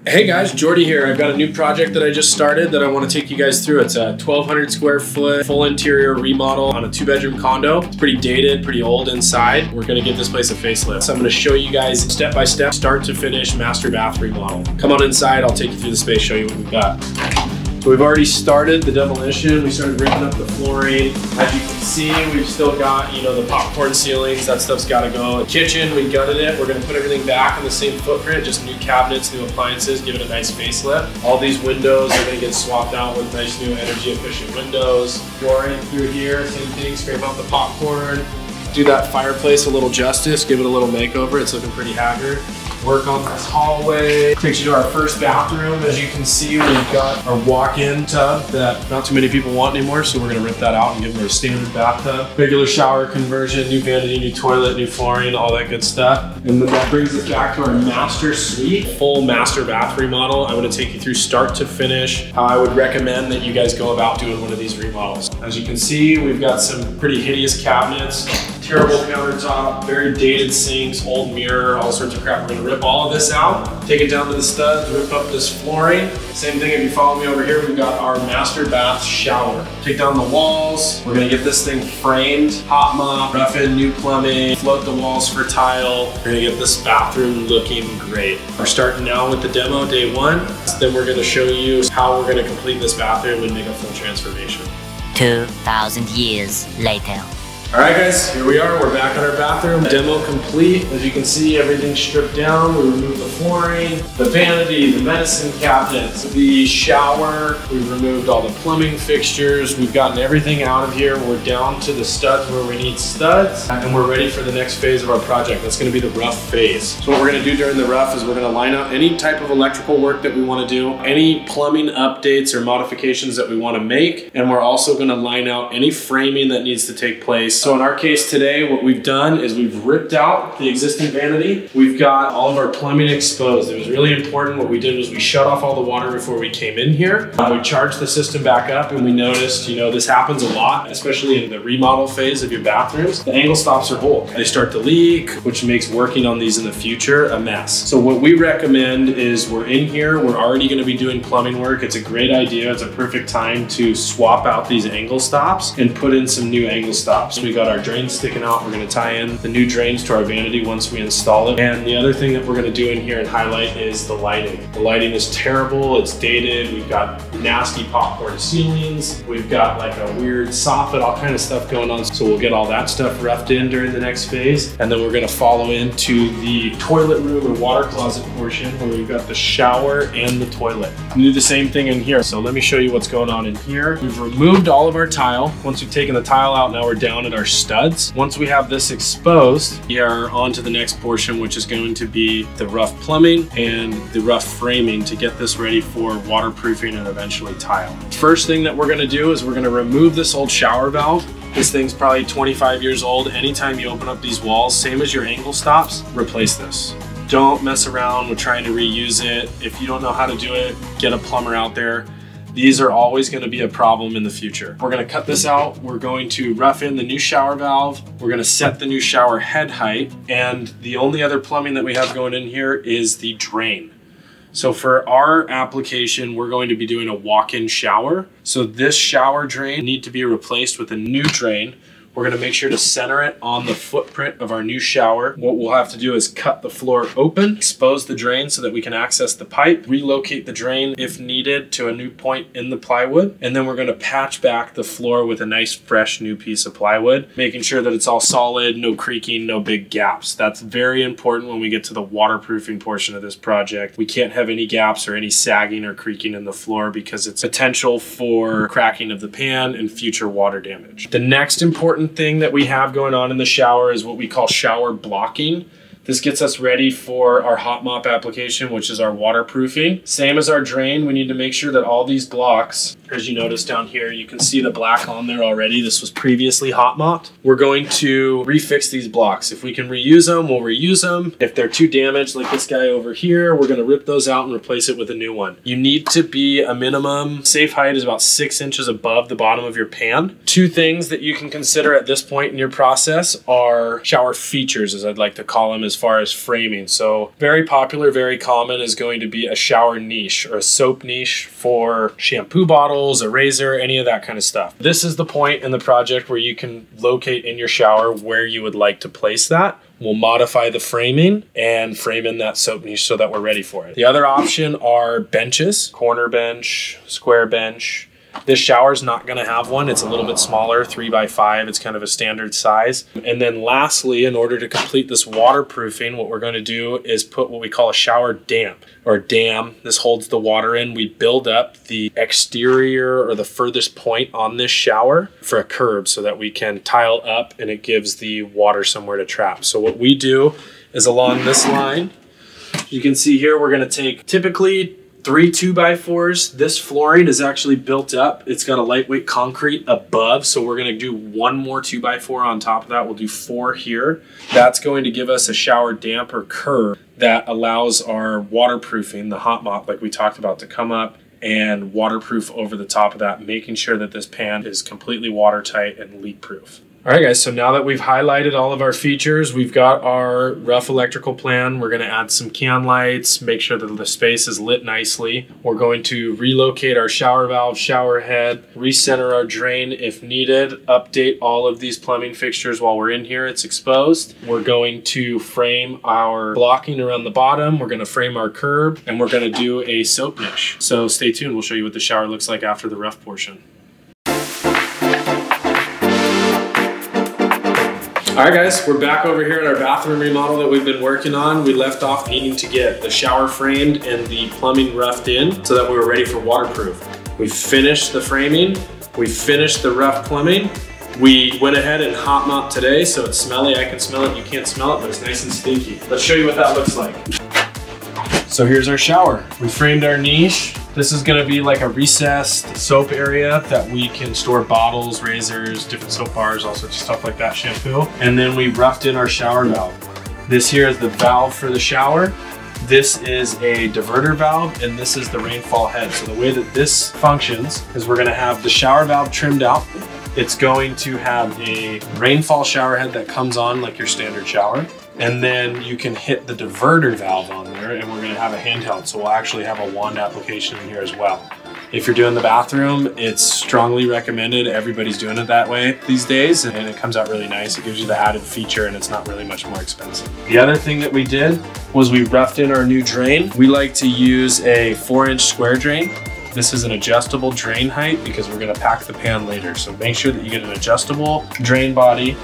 Hey guys, Jordy here. I've got a new project that I just started that I want to take you guys through. It's a 1,200 square foot full interior remodel on a 2-bedroom condo. It's pretty dated, pretty old inside. We're going to give this place a facelift. So I'm going to show you guys step by step, start to finish, master bath remodel. Come on inside, I'll take you through the space, show you what we've got. So we've already started the demolition. We started ripping up the flooring. As you can see, we've still got, the popcorn ceilings. That stuff's gotta go. The kitchen, we gutted it. We're gonna put everything back in the same footprint, just new cabinets, new appliances, give it a nice facelift. All these windows are gonna get swapped out with nice new energy efficient windows. Flooring through here, same thing, scrape out the popcorn. Do that fireplace a little justice, give it a little makeover. It's looking pretty haggard. Work on this hallway. Takes you to our first bathroom. As you can see, we've got our walk-in tub that not too many people want anymore, so we're gonna rip that out and give them a standard bathtub. Regular shower conversion, new vanity, new toilet, new flooring, all that good stuff. And then that brings us back to our master suite. Full master bath remodel. I'm gonna take you through start to finish, how I would recommend that you guys go about doing one of these remodels. As you can see, we've got some pretty hideous cabinets, terrible countertop, very dated sinks, old mirror, all sorts of crap. We're gonna rip all of this out, take it down to the studs, rip up this flooring. Same thing, if you follow me over here, we've got our master bath shower. Take down the walls. We're gonna get this thing framed, hot mop, rough in new plumbing, float the walls for tile. We're gonna get this bathroom looking great. We're starting now with the demo, day one. Then we're gonna show you how we're gonna complete this bathroom and make a full transformation. 2,000 years later. All right guys, here we are, we're back in our bathroom. Demo complete. As you can see, everything's stripped down. We removed the flooring, the vanity, the medicine cabinets, the shower. We've removed all the plumbing fixtures. We've gotten everything out of here. We're down to the studs where we need studs, and we're ready for the next phase of our project. That's gonna be the rough phase. So what we're gonna do during the rough is we're gonna line out any type of electrical work that we wanna do, any plumbing updates or modifications that we wanna make, and we're also gonna line out any framing that needs to take place. So in our case today, what we've done is we've ripped out the existing vanity. We've got all of our plumbing exposed. It was really important. What we did was we shut off all the water before we came in here. We charged the system back up and we noticed, this happens a lot, especially in the remodel phase of your bathrooms. The angle stops are whole. They start to leak, which makes working on these in the future a mess. So what we recommend is we're in here, we're already gonna be doing plumbing work. It's a great idea. It's a perfect time to swap out these angle stops and put in some new angle stops. We got our drains sticking out. We're gonna tie in the new drains to our vanity once we install it. And the other thing that we're gonna do in here and highlight is the lighting. The lighting is terrible, it's dated. We've got nasty popcorn ceilings. We've got like a weird soffit, all kind of stuff going on. So we'll get all that stuff roughed in during the next phase. And then we're gonna follow into the toilet room or water closet portion where we've got the shower and the toilet. We do the same thing in here. So let me show you what's going on in here. We've removed all of our tile. Once we've taken the tile out, now we're down at our studs. Once we have this exposed, we are on to the next portion, which is going to be the rough plumbing and the rough framing to get this ready for waterproofing and eventually tile. First thing that we're gonna do is we're gonna remove this old shower valve. This thing's probably 25 years old. Anytime you open up these walls, same as your angle stops, replace this. Don't mess around with trying to reuse it. If you don't know how to do it, get a plumber out there. These are always going to be a problem in the future. We're going to cut this out. We're going to rough in the new shower valve. We're going to set the new shower head height. And the only other plumbing that we have going in here is the drain. So for our application, we're going to be doing a walk-in shower. So this shower drain needs to be replaced with a new drain. We're gonna make sure to center it on the footprint of our new shower. What we'll have to do is cut the floor open, expose the drain so that we can access the pipe, relocate the drain if needed to a new point in the plywood, and then we're gonna patch back the floor with a nice fresh new piece of plywood, making sure that it's all solid, no creaking, no big gaps. That's very important when we get to the waterproofing portion of this project. We can't have any gaps or any sagging or creaking in the floor because it's potential for cracking of the pan and future water damage. The next important thing that we have going on in the shower is what we call shower blocking. This gets us ready for our hot mop application, which is our waterproofing. Same as our drain, we need to make sure that all these blocks As you notice down here, you can see the black on there already. This was previously hot mopped. We're going to refix these blocks. If we can reuse them, we'll reuse them. If they're too damaged, like this guy over here, we're gonna rip those out and replace it with a new one. You need to be a minimum, safe height is about 6 inches above the bottom of your pan. Two things that you can consider at this point in your process are shower features, as I'd like to call them, as far as framing. So very popular, very common is going to be a shower niche or a soap niche for shampoo bottles, a razor, any of that kind of stuff. This is the point in the project where you can locate in your shower where you would like to place that. We'll modify the framing and frame in that soap niche so that we're ready for it. The other option are benches, corner bench, square bench. This shower's not gonna have one. It's a little bit smaller, 3x5. It's kind of a standard size. And then lastly, in order to complete this waterproofing, what we're gonna do is put what we call a shower damp or dam. This holds the water in. We build up the exterior or the furthest point on this shower for a curb so that we can tile up and it gives the water somewhere to trap. So what we do is along this line, you can see here, we're gonna take typically 3 2x4s. This flooring is actually built up. It's got a lightweight concrete above. So we're gonna do one more 2x4 on top of that. We'll do 4 here. That's going to give us a shower damp or curb that allows our waterproofing, the hot mop like we talked about, to come up and waterproof over the top of that, making sure that this pan is completely watertight and leak proof. All right, guys, so now that we've highlighted all of our features, we've got our rough electrical plan. We're gonna add some can lights, make sure that the space is lit nicely. We're going to relocate our shower valve, shower head, recenter our drain if needed, update all of these plumbing fixtures while we're in here, it's exposed. We're going to frame our blocking around the bottom. We're gonna frame our curb, and we're gonna do a soap niche. So stay tuned, we'll show you what the shower looks like after the rough portion. All right, guys, we're back over here at our bathroom remodel that we've been working on. We left off needing to get the shower framed and the plumbing roughed in so that we were ready for waterproof. We finished the framing, we finished the rough plumbing. We went ahead and hot mopped today, so it's smelly. I can smell it, you can't smell it, but it's nice and stinky. Let's show you what that looks like. So here's our shower. We framed our niche. This is gonna be like a recessed soap area that we can store bottles, razors, different soap bars, all sorts of stuff like that, shampoo. And then we roughed in our shower valve. This here is the valve for the shower. This is a diverter valve, and this is the rainfall head. So the way that this functions is we're gonna have the shower valve trimmed out. It's going to have a rainfall shower head that comes on like your standard shower. And then you can hit the diverter valve on there, and we're gonna have a handheld. So we'll actually have a wand application in here as well. If you're doing the bathroom, it's strongly recommended. Everybody's doing it that way these days, and it comes out really nice. It gives you the added feature, and it's not really much more expensive. The other thing that we did was we roughed in our new drain. We like to use a 4-inch square drain. This is an adjustable drain height because we're gonna pack the pan later. So make sure that you get an adjustable drain body.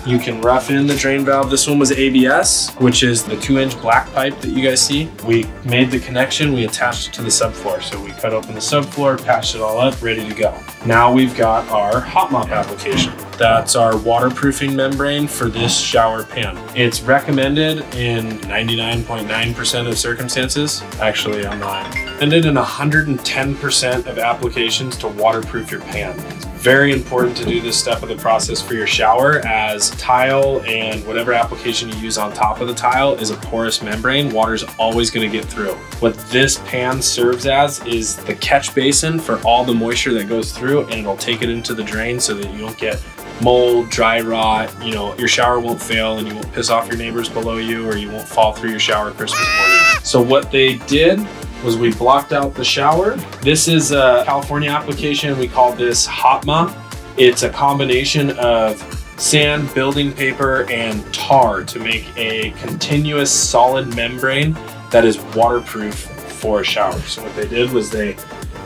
You can rough in the drain valve. This one was ABS, which is the 2-inch black pipe that you guys see. We made the connection, we attached it to the subfloor. So we cut open the subfloor, patched it all up, ready to go. Now we've got our hot mop application. That's our waterproofing membrane for this shower pan. It's recommended in 99.9% of circumstances. Actually, I'm not. Recommended in 110% of applications to waterproof your pan. It's very important to do this step of the process for your shower, as tile and whatever application you use on top of the tile is a porous membrane. Water's always gonna get through. What this pan serves as is the catch basin for all the moisture that goes through, and it'll take it into the drain so that you don't get mold, dry rot, you know, your shower won't fail and you won't piss off your neighbors below you, or you won't fall through your shower Christmas morning. So what they did was we blocked out the shower. This is a California application. We call this hot mop. It's a combination of sand, building paper, and tar to make a continuous solid membrane that is waterproof for a shower. So what they did was they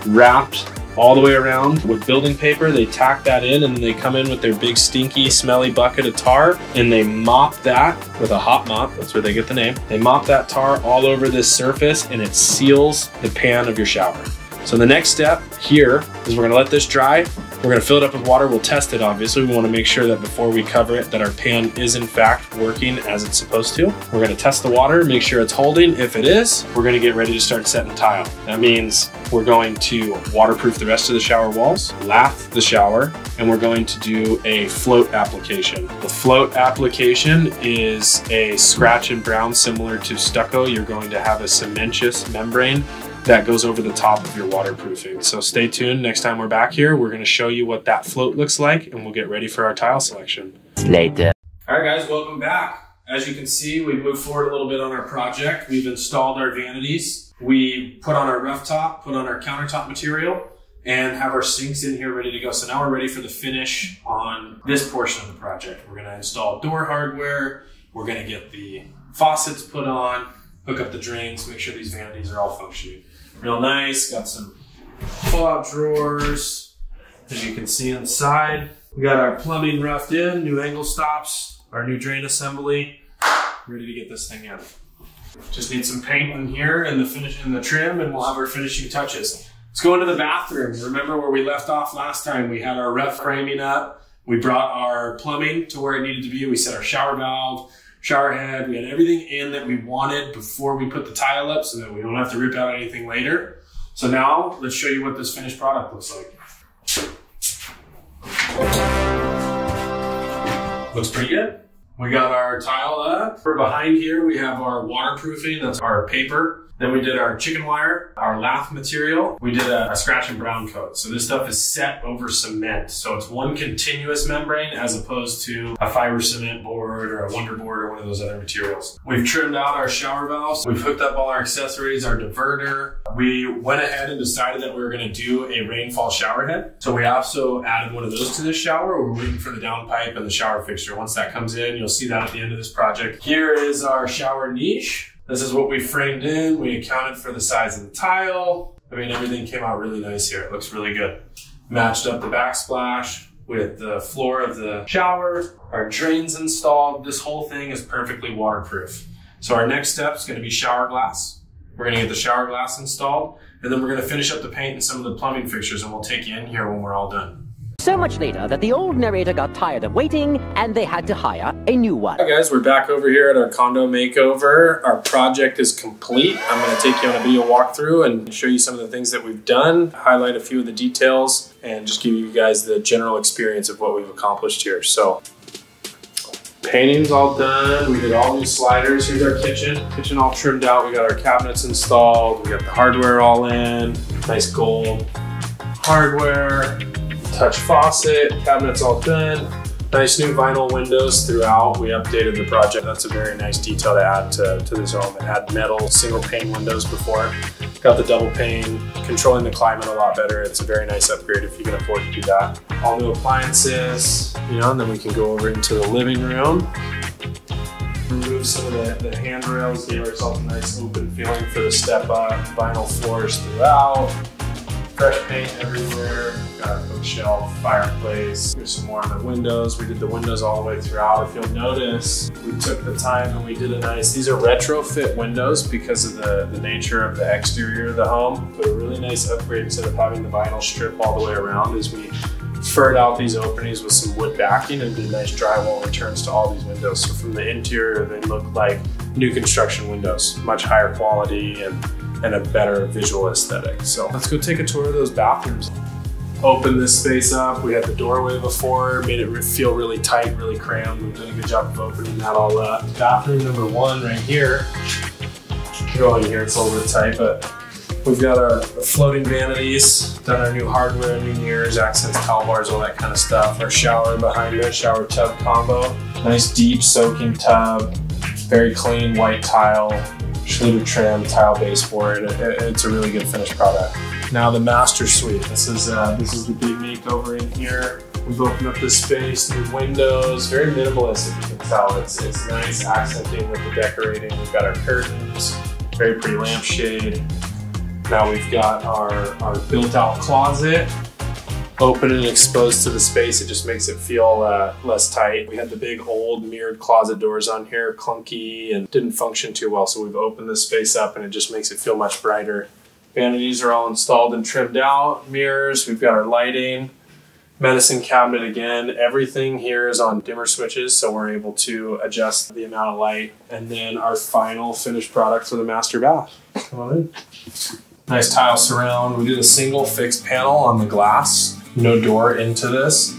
wrapped all the way around with building paper. They tack that in, and then they come in with their big stinky smelly bucket of tar, and they mop that with a hot mop. That's where they get the name. They mop that tar all over this surface, and it seals the pan of your shower. So the next step here is we're gonna let this dry. We're gonna fill it up with water. We'll test it, obviously. We wanna make sure that before we cover it, that our pan is in fact working as it's supposed to. We're gonna test the water, make sure it's holding. If it is, we're gonna get ready to start setting tile. That means we're going to waterproof the rest of the shower walls, lath the shower, and we're going to do a float application. The float application is a scratch and brown similar to stucco. You're going to have a cementitious membrane that goes over the top of your waterproofing. So stay tuned. Next time we're back here, we're gonna show you what that float looks like, and we'll get ready for our tile selection. Later. All right, guys, welcome back. As you can see, we've moved forward a little bit on our project. We've installed our vanities. We put on our rough top, put on our countertop material, and have our sinks in here ready to go. So now we're ready for the finish on this portion of the project. We're gonna install door hardware. We're gonna get the faucets put on, hook up the drains, make sure these vanities are all functioning. Real nice, got some pull-out drawers. As you can see inside, we got our plumbing roughed in, new angle stops, our new drain assembly, ready to get this thing in. Just need some paint in here and the finish and the trim, and we'll have our finishing touches. Let's go into the bathroom. Remember where we left off last time? We had our ref framing up. We brought our plumbing to where it needed to be. We set our shower valve, shower head. We had everything in that we wanted before we put the tile up so that we don't have to rip out anything later. So now let's show you what this finished product looks like. Looks pretty good. We got our tile up. For behind here, we have our waterproofing. That's our paper. Then we did our chicken wire, our lath material. We did a scratch and brown coat. So this stuff is set over cement. So it's one continuous membrane as opposed to a fiber cement board or a wonder board or one of those other materials. We've trimmed out our shower valves. We've hooked up all our accessories, our diverter. We went ahead and decided that we were gonna do a rainfall shower head. So we also added one of those to this shower. We're waiting for the downpipe and the shower fixture. Once that comes in, you'll see that at the end of this project. Here is our shower niche. This is what we framed in. We accounted for the size of the tile. I mean, everything came out really nice here. It looks really good. Matched up the backsplash with the floor of the shower. Our drains installed. This whole thing is perfectly waterproof. So our next step is going to be shower glass. We're going to get the shower glass installed, and then we're going to finish up the paint and some of the plumbing fixtures, and we'll take you in here when we're all done. So much later that the old narrator got tired of waiting and they had to hire a new one. Hi guys, we're back over here at our condo makeover. Our project is complete. I'm going to take you on a video walkthrough and show you some of the things that we've done, highlight a few of the details, and just give you guys the general experience of what we've accomplished here. So, painting's all done. We did all new sliders. Here's our kitchen. Kitchen all trimmed out. We got our cabinets installed. We got the hardware all in. Nice gold hardware. Touch faucet, cabinets all done. Nice new vinyl windows throughout. We updated the project. That's a very nice detail to add to this home. It had metal single pane windows before. Got the double pane, controlling the climate a lot better. It's a very nice upgrade if you can afford to do that. All new appliances, you know, and then we can go over into the living room. Remove some of the handrails, give ourselves a nice open feeling for the step up. Vinyl floors throughout. Fresh paint everywhere. Got a bookshelf, fireplace. Here's some more of the windows. We did the windows all the way throughout. If you'll notice, we took the time and we did a nice, these are retrofit windows because of the nature of the exterior of the home. But a really nice upgrade instead of having the vinyl strip all the way around is we furred out these openings with some wood backing and did nice drywall returns to all these windows. So from the interior, they look like new construction windows, much higher quality and a better visual aesthetic. So let's go take a tour of those bathrooms. Open this space up. We had the doorway before, made it feel really tight, really crammed. We've done a good job of opening that all up. Bathroom number one right here. Go in here, it's a little bit tight, but we've got our floating vanities, done our new hardware, new mirrors, accents, towel bars, all that kind of stuff. Our shower behind it, shower tub combo. Nice deep soaking tub, very clean white tile. Schluter trim, tile baseboard. It's a really good finished product. Now the master suite. This is the big makeover in here. We've opened up this space, new windows, very minimalist if you can tell. It's nice accenting with the decorating. We've got our curtains, very pretty lampshade. Now we've got our built-out closet. Open and exposed to the space, it just makes it feel less tight. We had the big old mirrored closet doors on here, clunky and didn't function too well. So we've opened this space up and it just makes it feel much brighter Vanities are all installed and trimmed out. Mirrors, we've got our lighting. Medicine cabinet again. Everything here is on dimmer switches, so we're able to adjust the amount of light. And then our final finished product for the master bath. Come on in. Nice tile surround. We did a single fixed panel on the glass. No door into this.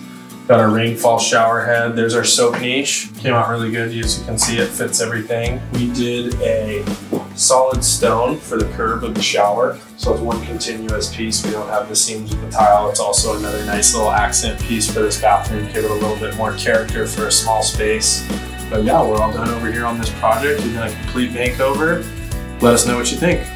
Got our rainfall shower head. There's our soap niche. Came out really good. As you can see, it fits everything. We did a solid stone for the curb of the shower. So it's one continuous piece. We don't have the seams with the tile. It's also another nice little accent piece for this bathroom. Give it a little bit more character for a small space. But yeah, we're all done over here on this project. We've done a complete makeover. Let us know what you think.